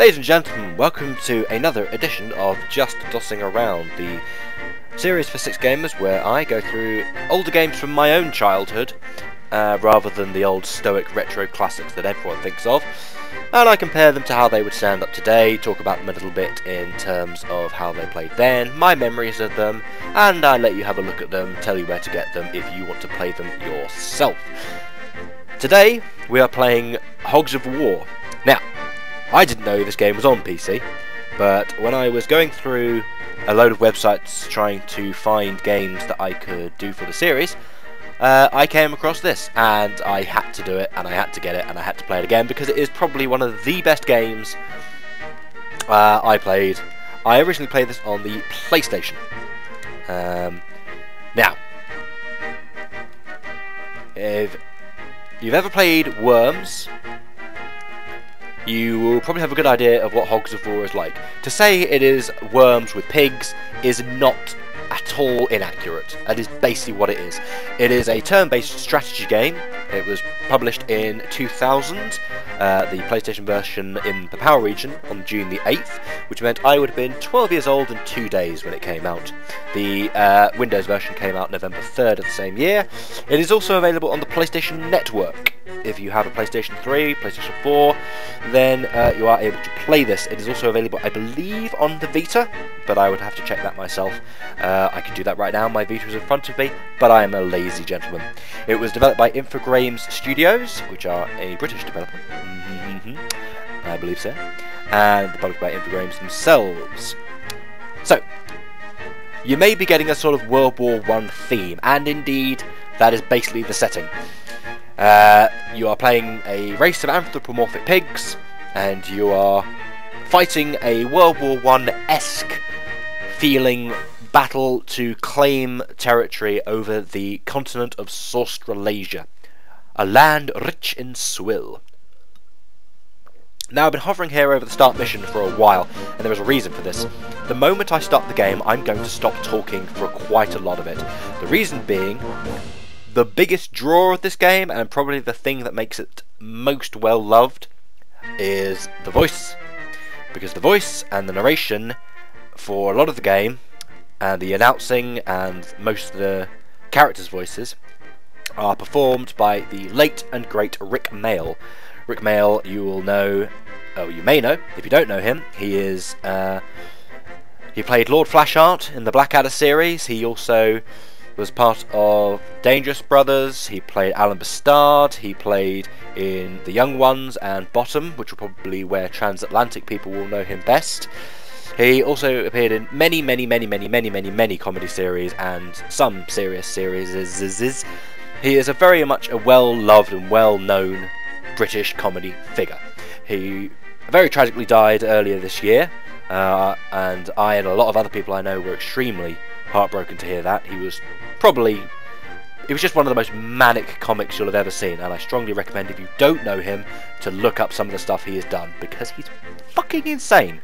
Ladies and gentlemen, welcome to another edition of Just Dossing Around, the series for 6 gamers where I go through older games from my own childhood, rather than the old stoic retro classics that everyone thinks of, and I compare them to how they would stand up today, talk about them a little bit in terms of how they played then, my memories of them, and I let you have a look at them, tell you where to get them if you want to play them yourself. Today, we are playing Hogs of War. Now, I didn't know this game was on PC, but when I was going through a load of websites trying to find games that I could do for the series, I came across this, and I had to do it, and I had to get it, and I had to play it again, because it is probably one of the best games I played. I originally played this on the PlayStation. Now, if you've ever played Worms, you will probably have a good idea of what Hogs of War is like. To say it is Worms with pigs is not at all inaccurate. That is basically what it is. It is a turn-based strategy game. It was published in 2000, the PlayStation version in the PAL region on June the 8th, which meant I would have been 12 years old and 2 days when it came out. The Windows version came out November 3rd of the same year. It is also available on the PlayStation Network. If you have a PlayStation 3, PlayStation 4, then you are able to play this. It is also available, I believe, on the Vita, but I would have to check that myself. I can do that right now, my Vita is in front of me, but I am a lazy gentleman. It was developed by Infogrames Studios, which are a British developer, I believe so, and published by Infogrames themselves. So, you may be getting a sort of World War I theme, and indeed, that is basically the setting. You are playing a race of anthropomorphic pigs, and you are fighting a World War I-esque feeling battle to claim territory over the continent of Australasia, a land rich in swill. Now, I've been hovering here over the start mission for a while, and there is a reason for this. The moment I start the game, I'm going to stop talking for quite a lot of it. The reason being, the biggest draw of this game, and probably the thing that makes it most well loved, is the voice. Because the voice and the narration for a lot of the game, and the announcing and most of the characters' voices, are performed by the late and great Rick Mail. Rick Mail, you will know, oh, you may know, if you don't know him, he is, he played Lord Flashheart in the Blackadder series. He also was part of Dangerous Brothers. He played Alan Bastard. He played in The Young Ones and Bottom, which will probably where transatlantic people will know him best. He also appeared in many comedy series and some serious series. He is very much a well-loved and well-known British comedy figure. He very tragically died earlier this year, and I and a lot of other people I know were extremely heartbroken to hear that. He was just one of the most manic comics you'll have ever seen, and I strongly recommend, if you don't know him, to look up some of the stuff he has done, because he's fucking insane.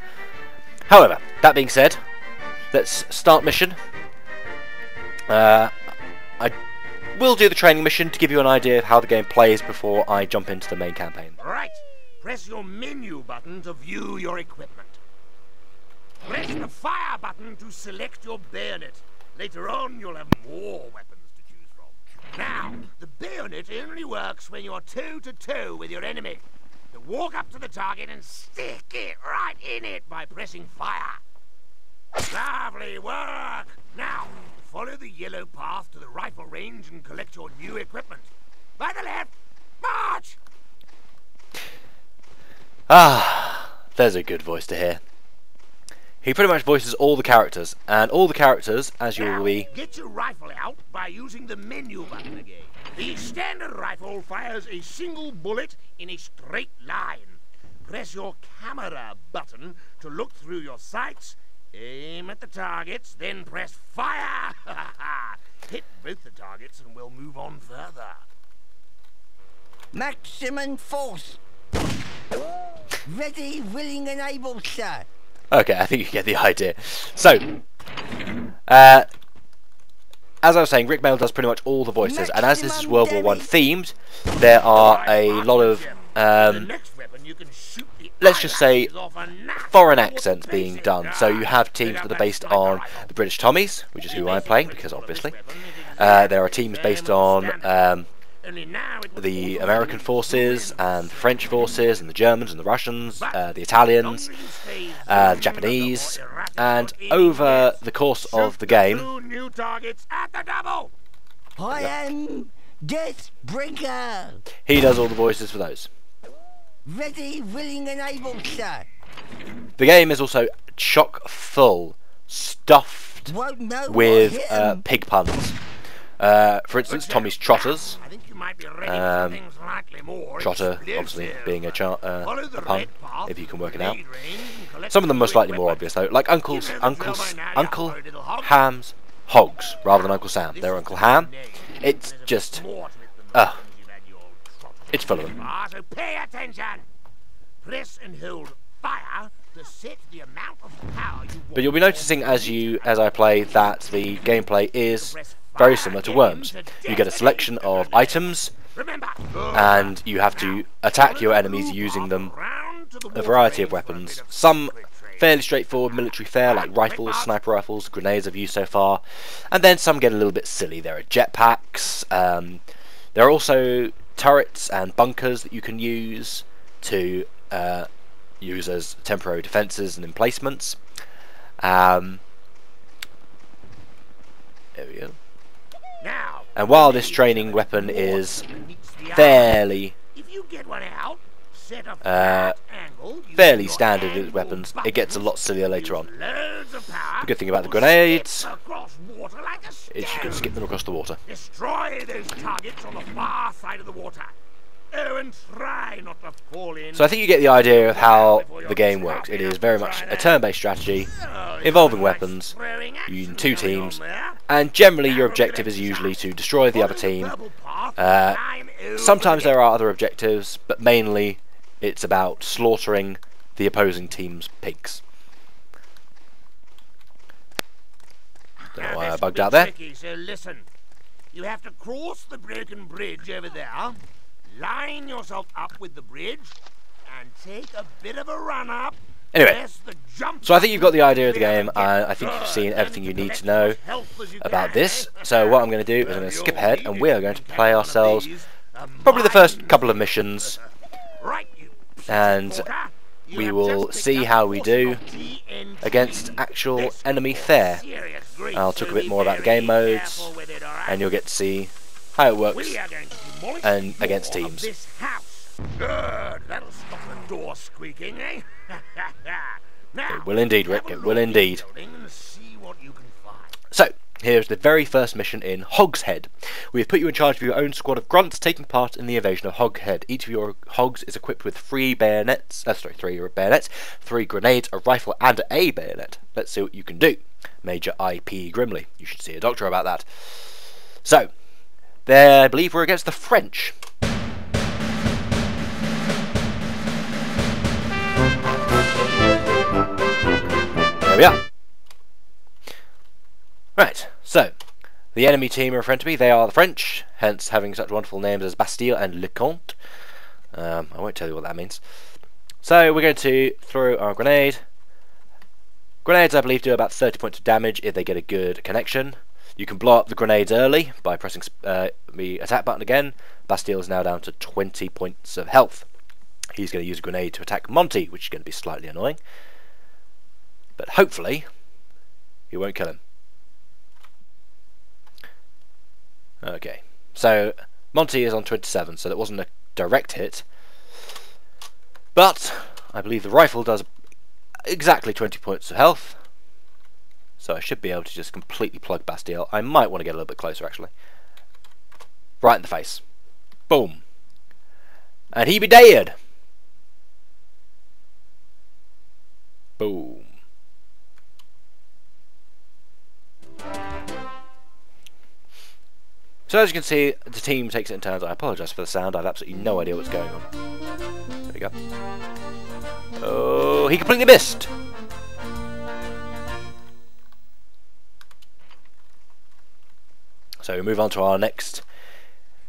However, that being said, let's start mission. I will do the training mission to give you an idea of how the game plays before I jump into the main campaign. Right, press your menu button to view your equipment. Press the fire button to select your bayonet. Later on, you'll have more weapons to choose from. Now, the bayonet only works when you're toe-to-toe with your enemy. So walk up to the target and stick it right in it by pressing fire. Lovely work! Now, follow the yellow path to the rifle range and collect your new equipment. By the left, march! Ah, there's a good voice to hear. He pretty much voices all the characters, and all the characters, as you will be... Get your rifle out by using the menu button again. The standard rifle fires a single bullet in a straight line. Press your camera button to look through your sights, aim at the targets, then press fire! Hit both the targets and we'll move on further. Maximum force! Ready, willing and able, sir. Okay, I think you get the idea. So, as I was saying, Rick Mail does pretty much all the voices, and as this is World War I themed, there are a lot of The next weapon you can shoot the let's just say, eyelashes off a natural foreign accents basic being done. So you have teams that are based on the British Tommies, which is who I'm playing, because obviously. There are teams based on the American forces, and the French forces, and the Germans, and the Russians, the Italians, the Japanese, and over the course of the game, new targets at the double. I am Deathbringer. he does all the voices for those. Ready, willing and able, sir. The game is also chock full, stuffed Won't know with what hit 'em. pig puns. For instance, Tommy's Trotters. I think you might be ready for things slightly more Trotter, explosive. obviously, being a Follow the pun, red path, if you can work it out. blade range, and collect Some of them are your slightly more equipment. obvious though, like Uncle Ham's Hogs, rather than Uncle Sam. They're Uncle Ham. It's just, it's full of them. So pay attention. Press and hold fire to set the amount of power you want. But you'll be noticing as I play that the gameplay is very similar to Worms. You get a selection of items, Remember, and you have to attack your enemies using them, a variety of weapons. Some fairly straightforward military fare, like rifles, sniper rifles, grenades I've used so far, and then some get a little bit silly. There are jetpacks, there are also turrets and bunkers that you can use to use as temporary defences and emplacements. There we go. now, And while this training weapon is fairly if you get one out, set a flat angle, using fairly your standard angle weapons, it gets a lot sillier later on. loads of power The good thing about the to grenades skip across water like a is you can stone. skip them across the water. Destroy those targets on the far side of the water. Oh, and try not to fall in. So I think you get the idea of how the game works. It is very much a turn-based strategy involving weapons, using two teams, and generally your objective is usually to destroy the other team. Sometimes there are other objectives, but mainly it's about slaughtering the opposing team's pigs. Don't know why I bugged out there. Tricky, so listen. You have to cross the broken bridge over there, line yourself up with the bridge, and take a bit of a run up. Anyway, Press the jump so I think you've got the idea of the button, game. I think you've seen everything you need to know health as you about can, this. eh? So what I'm going to do is I'm going to skip ahead, and we are going to play One of ourselves these, probably the first couple of missions, right, you and porter. You we have will just see picked up how we do forces of TNT. against actual This enemy will fare. serious grief, I'll talk a so bit be more about the very game modes, careful with it, all right? and you'll get to see how it works. We are going to demolish and the against door of teams. This house. Good. That'll stop the door squeaking, eh? Now, It will indeed, Rick, have a it will look in indeed. the building and see what you can find. So, here's the very first mission in Hogs Head. We have put you in charge of your own squad of grunts taking part in the invasion of Hog Head. Each of your hogs is equipped with three bayonets, 3 grenades, a rifle and a bayonet. Let's see what you can do. Major IP Grimley. You should see a doctor about that. So, there, I believe we're against the French. There we are. Right, so, the enemy team are in front of me. They are the French, hence having such wonderful names as Bastille and Leconte. I won't tell you what that means. So, we're going to throw our grenade. Grenades, I believe, do about 30 points of damage if they get a good connection. You can blow up the grenades early by pressing the attack button again. Bastille is now down to 20 points of health. He's going to use a grenade to attack Monty, which is going to be slightly annoying. But hopefully, he won't kill him. Okay, so Monty is on 27, so that wasn't a direct hit. But I believe the rifle does exactly 20 points of health. So I should be able to just completely plug Bastille. I might want to get a little bit closer, actually. Right in the face. Boom. And he be dead. Boom. So as you can see, the team takes it in turns. I apologise for the sound. I have absolutely no idea what's going on. There we go. Oh, he completely missed. So we move on to our next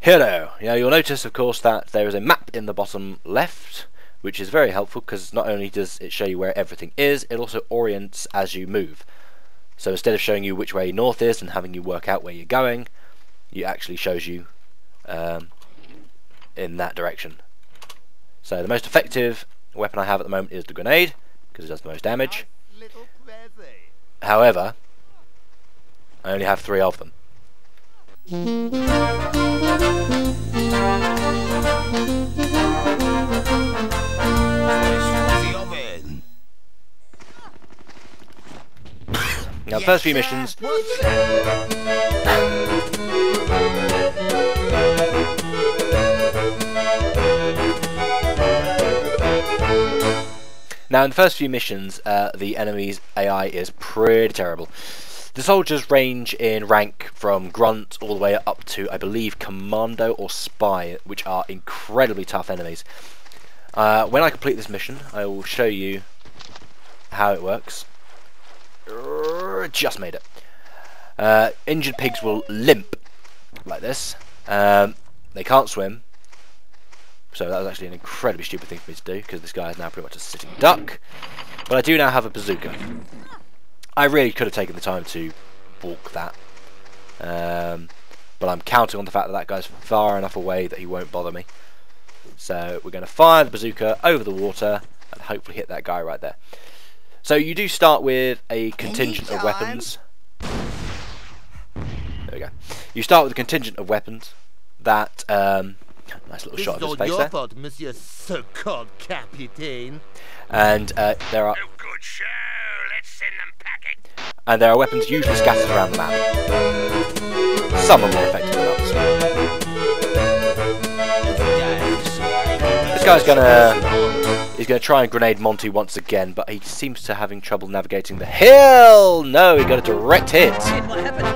Hello. Now you'll notice, of course, that there is a map in the bottom left, which is very helpful because not only does it show you where everything is, it also orients as you move. So instead of showing you which way north is and having you work out where you're going, it actually shows you in that direction. So the most effective weapon I have at the moment is the grenade, because it does the most damage. However, I only have 3 of them. Now, first few missions. Now, in the first few missions, the enemy's AI is pretty terrible. The soldiers range in rank from Grunt all the way up to, I believe, Commando or Spy, which are incredibly tough enemies. When I complete this mission, I will show you how it works. Just made it. Injured pigs will limp like this. They can't swim. So that was actually an incredibly stupid thing for me to do, because this guy is now pretty much a sitting duck. But I do now have a bazooka. I really could have taken the time to walk that. But I'm counting on the fact that that guy's far enough away that he won't bother me. So we're going to fire the bazooka over the water and hopefully hit that guy right there. So you do start with a contingent of weapons. There we go. You start with a contingent of weapons that... nice little shot of his face there. Fault, Monsieur so-called Capitaine. And there are... Oh, good show. Let's send them packing. And there are weapons usually scattered around the map. Some are more effective than others. This guy's he's gonna try and grenade Monty once again, but he seems to having trouble navigating the hill. No, he got a direct hit. What happened?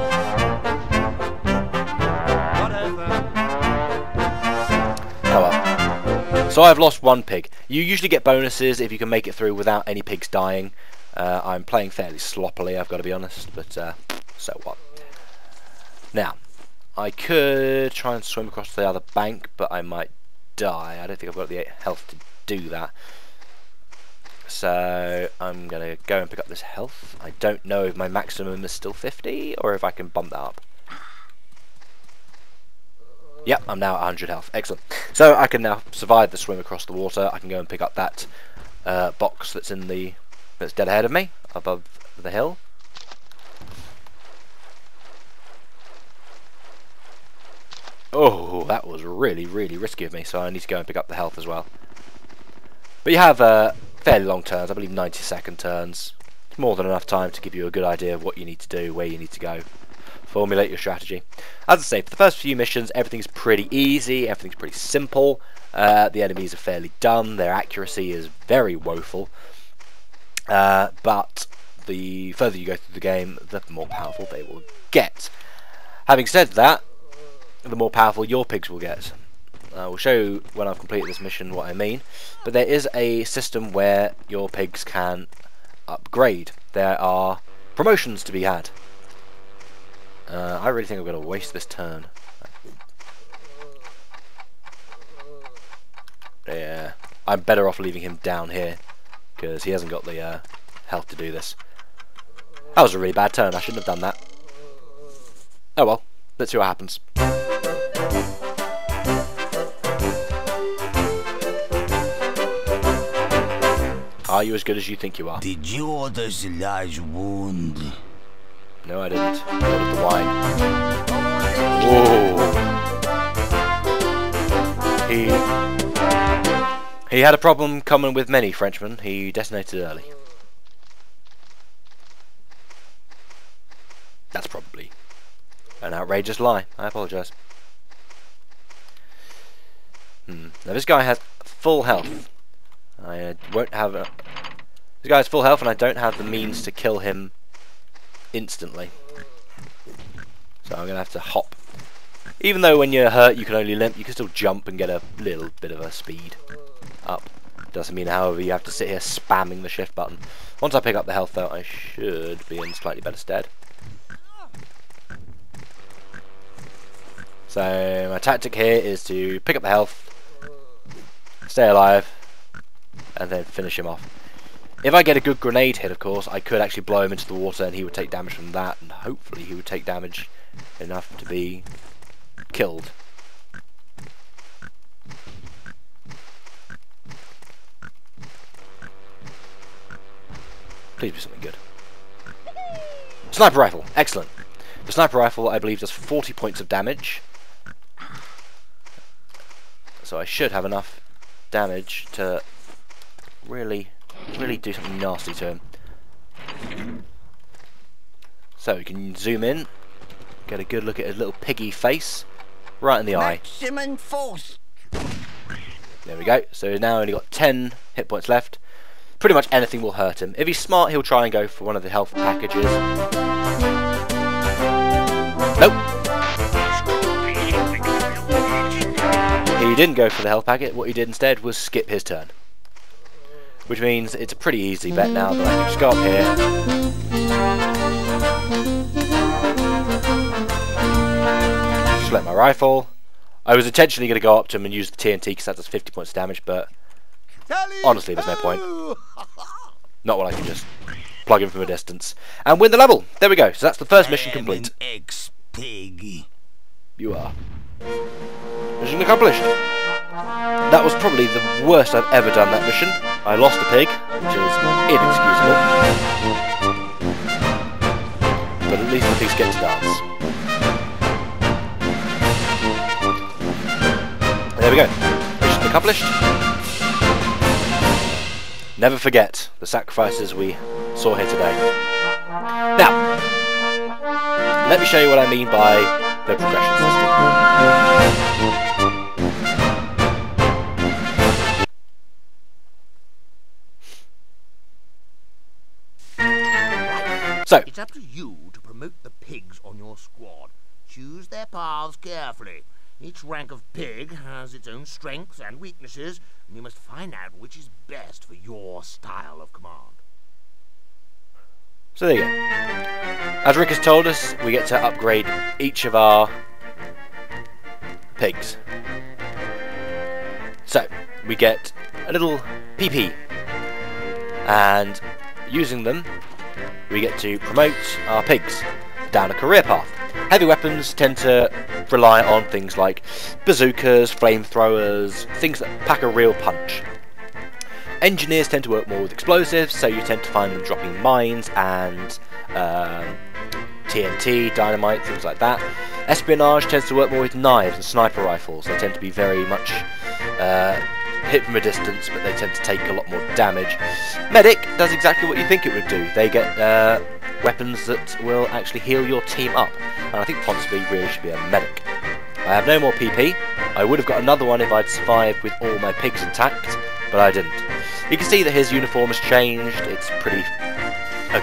Oh well. So I've lost 1 pig. You usually get bonuses if you can make it through without any pigs dying. I'm playing fairly sloppily, I've got to be honest, but so what. Now, I could try and swim across the other bank, but I might die. I don't think I've got the health to do that. So I'm going to go and pick up this health. I don't know if my maximum is still 50 or if I can bump that up. Yep, I'm now at 100 health. Excellent. So I can now survive the swim across the water. I can go and pick up that box that's dead ahead of me, above the hill. Oh, that was really, really risky of me, so I need to go and pick up the health as well. But you have fairly long turns, I believe 90-second turns. It's more than enough time to give you a good idea of what you need to do, where you need to go. Formulate your strategy. As I say, for the first few missions, everything's pretty easy, everything's pretty simple. The enemies are fairly dumb, their accuracy is very woeful. But the further you go through the game, the more powerful they will get. Having said that, the more powerful your pigs will get. I will show you when I've completed this mission what I mean. But there is a system where your pigs can upgrade. There are promotions to be had. I really think I'm going to waste this turn. Yeah, I'm better off leaving him down here, because he hasn't got the health to do this. That was a really bad turn, I shouldn't have done that. Oh well, let's see what happens. Are you as good as you think you are? Did you order the large wound? No, I didn't. I ordered the wine. Whoa. He had a problem common with many Frenchmen. He detonated early. That's probably an outrageous lie. I apologise. Now this guy has full health. I won't have a... This guy has full health and I don't have the means to kill him instantly. So I'm going to have to hop. Even though when you're hurt you can only limp, you can still jump and get a little bit of a speed up. Doesn't mean, however, you have to sit here spamming the shift button. Once I pick up the health though, I should be in slightly better stead. So my tactic here is to pick up the health, stay alive, and then finish him off. If I get a good grenade hit, of course, I could actually blow him into the water and he would take damage from that, and hopefully he would take damage enough to be killed. Please be something good. Sniper rifle, excellent. The sniper rifle, I believe, does 40 points of damage. So I should have enough damage to really do something nasty to him. So you can zoom in, get a good look at his little piggy face, right in the eye. Maximum force. There we go. So he's now only got 10 hit points left. Pretty much anything will hurt him. If he's smart, he'll try and go for one of the health packages. Nope. He didn't go for the health packet. What he did instead was skip his turn. Which means it's a pretty easy bet now that I can just go up here. Select my rifle. I was intentionally going to go up to him and use the TNT because that does 50 points of damage, but honestly there's no point. Not when I can just plug him from a distance. And win the level! There we go, so that's the first mission complete. Ex-pig. You are. Mission accomplished. That was probably the worst I've ever done that mission. I lost a pig, which is inexcusable. But at least the pigs get to dance. There we go. Mission accomplished. Never forget the sacrifices we saw here today. Now, let me show you what I mean by the progression system. So, it's up to you to promote the pigs on your squad. Choose their paths carefully. Each rank of pig has its own strengths and weaknesses, and you must find out which is best for your style of command. so there you go. As Rick has told us, we get to upgrade each of our pigs. So, we get a little PP, and using them, we get to promote our pigs down a career path. Heavy weapons tend to rely on things like bazookas, flamethrowers, things that pack a real punch. Engineers tend to work more with explosives, so you tend to find them dropping mines and TNT, dynamite, things like that. Espionage tends to work more with knives and sniper rifles. They tend to be very much hit from a distance, but they tend to take a lot more damage. Medic does exactly what you think it would do. They get weapons that will actually heal your team up, and I think Ponsonby really should be a medic. I have no more PP. I would have got another one if I'd survived with all my pigs intact, but I didn't. You can see that his uniform has changed. It's a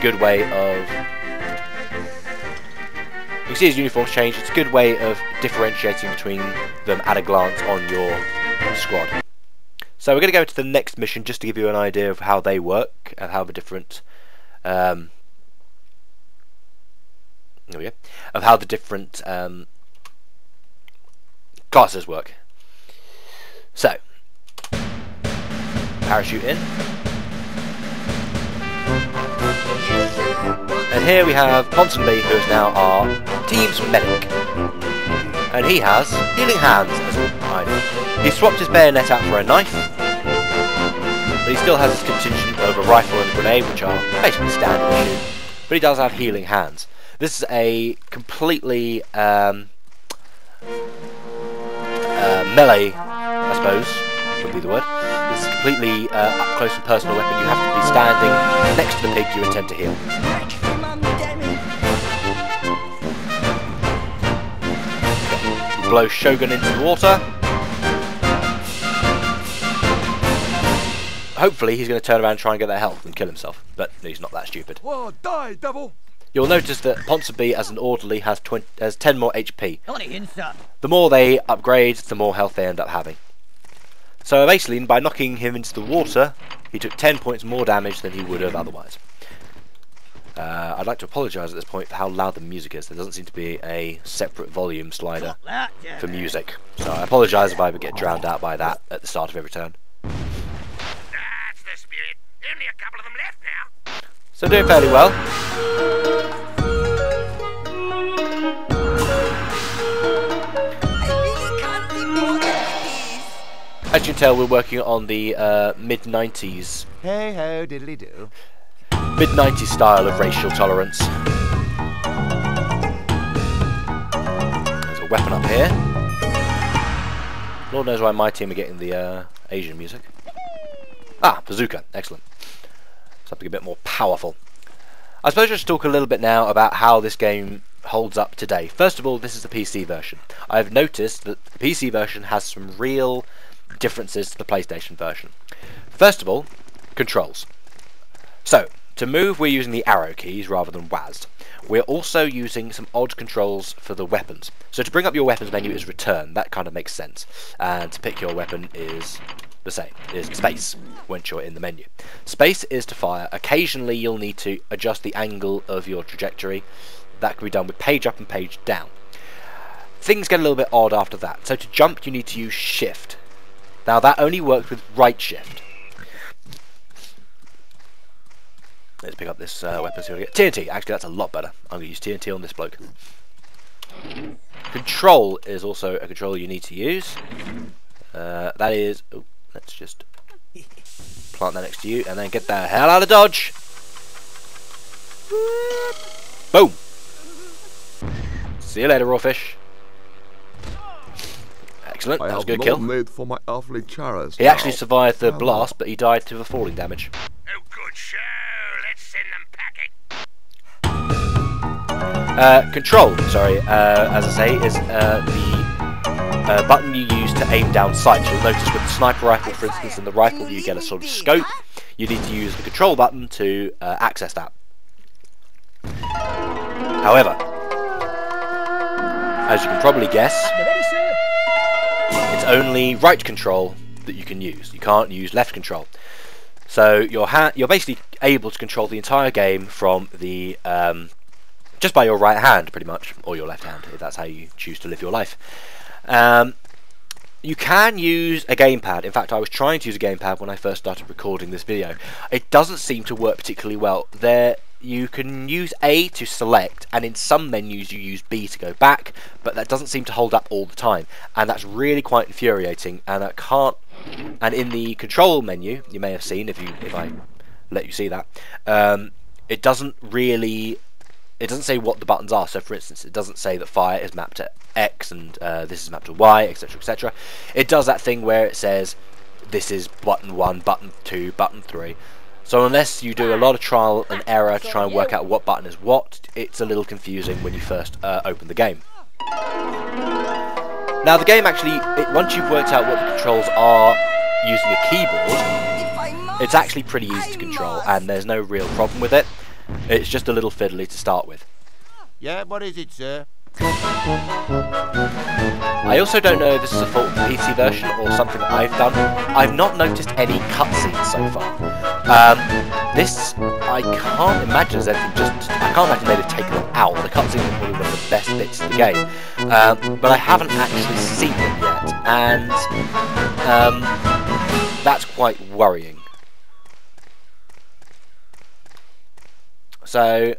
good way of... You can see his uniform's changed. It's a good way of differentiating between them at a glance on your squad. So we're going to go to the next mission just to give you an idea of how they work and how the different there we go. Of how the different classes work. So, parachute in. And here we have Ponsonby, who is now our team's medic. And he has healing hands as an item. He swapped his bayonet out for a knife, but he still has his contingent of a rifle and a grenade, which are basically standard issue. But he does have healing hands. This is a completely melee, I suppose, would be the word. This is a completely up close and personal weapon. You have to be standing next to the pig you intend to heal. Blow Shogun into the water. Hopefully he's going to turn around and try and get that health and kill himself, but he's not that stupid. Whoa, die, devil! You'll notice that Ponsonby as an orderly has 10 more HP. The more they upgrade, the more health they end up having. So basically, by knocking him into the water, he took 10 points more damage than he would have otherwise. I'd like to apologise at this point for how loud the music is. There doesn't seem to be a separate volume slider for music, so I apologise if I ever get drowned out by that at the start of every turn. That's the spirit. Only a couple of them left now. So doing fairly well. I really can't be bothered with these. As you can tell, we're working on the mid-90s Hey ho, diddly do. mid-90s style of racial tolerance. There's a weapon up here. Lord knows why my team are getting the Asian music. Ah, bazooka. Excellent. Something a bit more powerful. I suppose I'll just talk a little bit now about how this game holds up today. First of all, this is the PC version. I've noticed that the PC version has some real differences to the PlayStation version. First of all, controls. So, to move we're using the arrow keys rather than WASD. We're also using some odd controls for the weapons. So to bring up your weapons menu is return, that kind of makes sense. And to pick your weapon is the same, is space once you're in the menu. Space is to fire. Occasionally you'll need to adjust the angle of your trajectory. That can be done with page up and page down. Things get a little bit odd after that. So to jump you need to use shift. Now that only works with right shift. Let's pick up this weapon, see what we get. TNT, actually that's a lot better. I'm going to use TNT on this bloke. Control is also a control you need to use. That is... Oh, let's just plant that next to you and then get the hell out of dodge! Boom! See you later, Rawfish. Excellent, that was a good kill. Made for my earthly chariots He actually survived the blast, but he died to the falling damage. Oh, good show. Let's send them packing. Control, sorry, as I say, is the button you use to aim down sights. You'll notice with the sniper rifle, for instance, in the rifle you get a sort of scope. You need to use the control button to access that. However, as you can probably guess, it's only right control that you can use. You can't use left control. So you're basically able to control the entire game from the just by your right hand, pretty much, or your left hand, if that's how you choose to live your life. You can use a gamepad. In fact, I was trying to use a gamepad when I first started recording this video. It doesn't seem to work particularly well. You can use A to select, and in some menus you use B to go back, but that doesn't seem to hold up all the time, and that's really quite infuriating. And I can't. And in the control menu, you may have seen if I let you see that, it doesn't say what the buttons are. So for instance, it doesn't say that fire is mapped to X and this is mapped to Y, etc, etc. It does that thing where it says this is button 1, button 2, button 3. So unless you do a lot of trial and error to try and work out what button is what, it's a little confusing when you first open the game. Now the game actually, once you've worked out what the controls are using a keyboard, it's actually pretty easy to control and there's no real problem with it. It's just a little fiddly to start with. Yeah, what is it, sir? I also don't know if this is a fault of the PC version or something that I've done. I've not noticed any cutscenes so far. This, I can't imagine as anything I can't imagine they'd have taken them out. The cutscenes are probably one of the best bits of the game. But I haven't actually seen them yet, and that's quite worrying. So,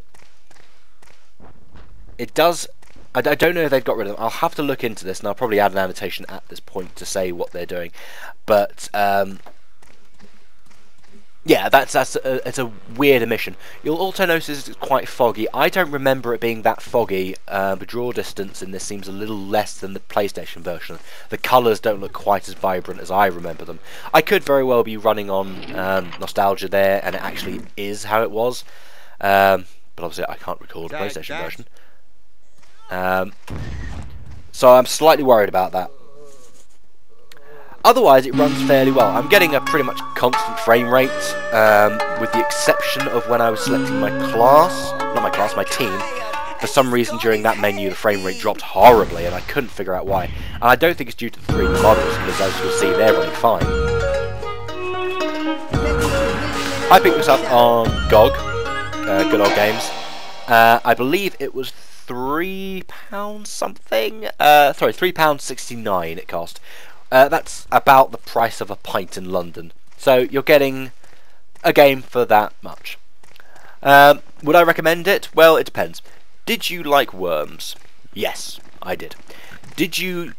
it does... I don't know if they've got rid of them. I'll have to look into this, and I'll probably add an annotation at this point to say what they're doing. But yeah, it's a weird omission. You'll also notice it's quite foggy. I don't remember it being that foggy. The draw distance in this seems a little less than the PlayStation version. The colours don't look quite as vibrant as I remember them. I could very well be running on nostalgia there, and it actually is how it was. But obviously I can't record the PlayStation version. So I'm slightly worried about that. Otherwise it runs fairly well. I'm getting a pretty much constant frame rate, with the exception of when I was selecting my class, not my class, my team. For some reason during that menu the frame rate dropped horribly and I couldn't figure out why. And I don't think it's due to the 3D models, because as you'll see they're running fine. I picked this up on GOG. good old games. I believe it was £3 something. Sorry, £3.69 it cost. That's about the price of a pint in London. So you're getting a game for that much. Would I recommend it? Well, it depends. Did you like Worms? Yes, I did. Did you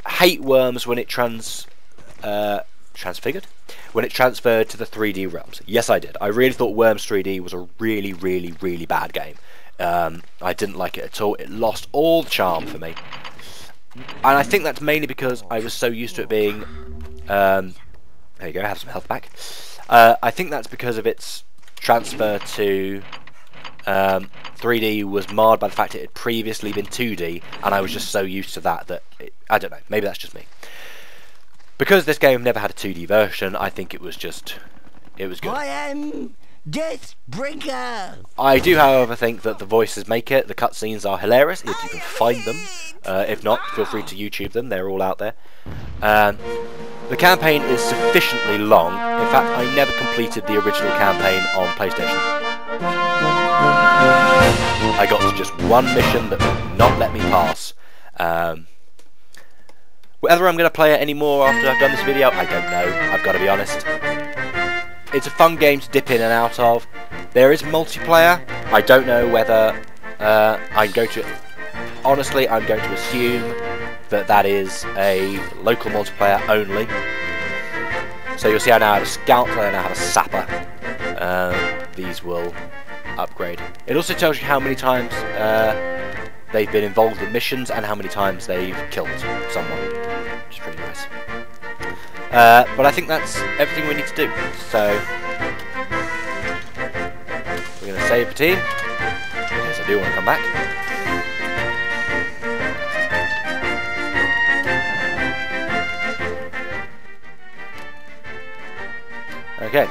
hate Worms when it transfigured? When it transferred to the 3D realms? Yes, I did. I really thought Worms 3D was a really, really, really bad game. I didn't like it at all. It lost all the charm for me. And I think that's mainly because I was so used to it being... there you go, have some health back. I think that's because of its transfer to 3D was marred by the fact it had previously been 2D, and I was just so used to that I don't know, maybe that's just me. Because this game never had a 2D version, I think it was good. I am Deathbringer. I do, however, think that the voices make it. The cutscenes are hilarious, if you can find them. If not, feel free to YouTube them, they're all out there. The campaign is sufficiently long. In fact, I never completed the original campaign on PlayStation. I got to just one mission that would not let me pass. Whether I'm going to play it anymore after I've done this video, I don't know, I've got to be honest. It's a fun game to dip in and out of. There is multiplayer. I don't know whether I'm going to... Honestly, I'm going to assume that is a local multiplayer only. So you'll see I now have a scout, I now have a sapper. These will upgrade. It also tells you how many times they've been involved in missions and how many times they've killed someone, which is pretty nice. But I think that's everything we need to do. So we're going to save the team, because I do want to come back. Okay,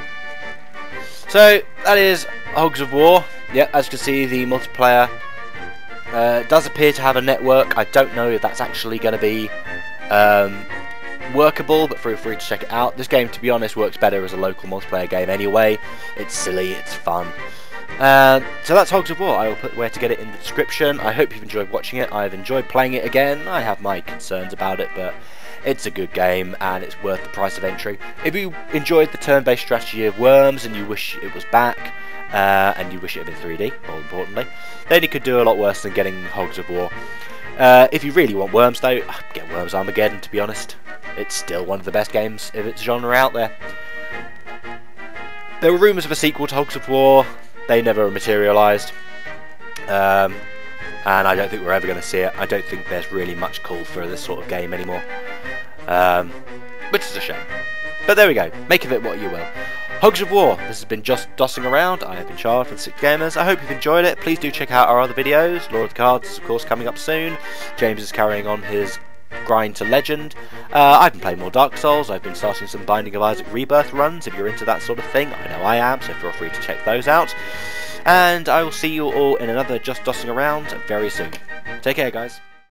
so that is Hogs of War. Yeah, as you can see, the multiplayer does appear to have a network. I don't know if that's actually going to be workable, but feel free to check it out. This game, to be honest, works better as a local multiplayer game anyway. It's silly, it's fun. So that's Hogs of War. I will put where to get it in the description. I hope you've enjoyed watching it. I've enjoyed playing it again. I have my concerns about it, but it's a good game and it's worth the price of entry. If you enjoyed the turn-based strategy of Worms and you wish it was back, and you wish it had been 3D, more importantly, then you could do a lot worse than getting Hogs of War. If you really want Worms though, get Worms Armageddon, to be honest. It's still one of the best games of its genre out there. There were rumours of a sequel to Hogs of War. They never materialised. And I don't think we're ever going to see it. I don't think there's really much call for this sort of game anymore. Which is a shame. But there we go. Make of it what you will. Hogs of War. This has been Just Dossing Around. I have been Chard from 6 Gamers. I hope you've enjoyed it. Please do check out our other videos. Lord of the Cards is of course coming up soon. James is carrying on his grind to legend. I've been playing more Dark Souls. I've been starting some Binding of Isaac Rebirth runs if you're into that sort of thing. I know I am, so feel free to check those out. And I will see you all in another Just Dossing Around very soon. Take care, guys.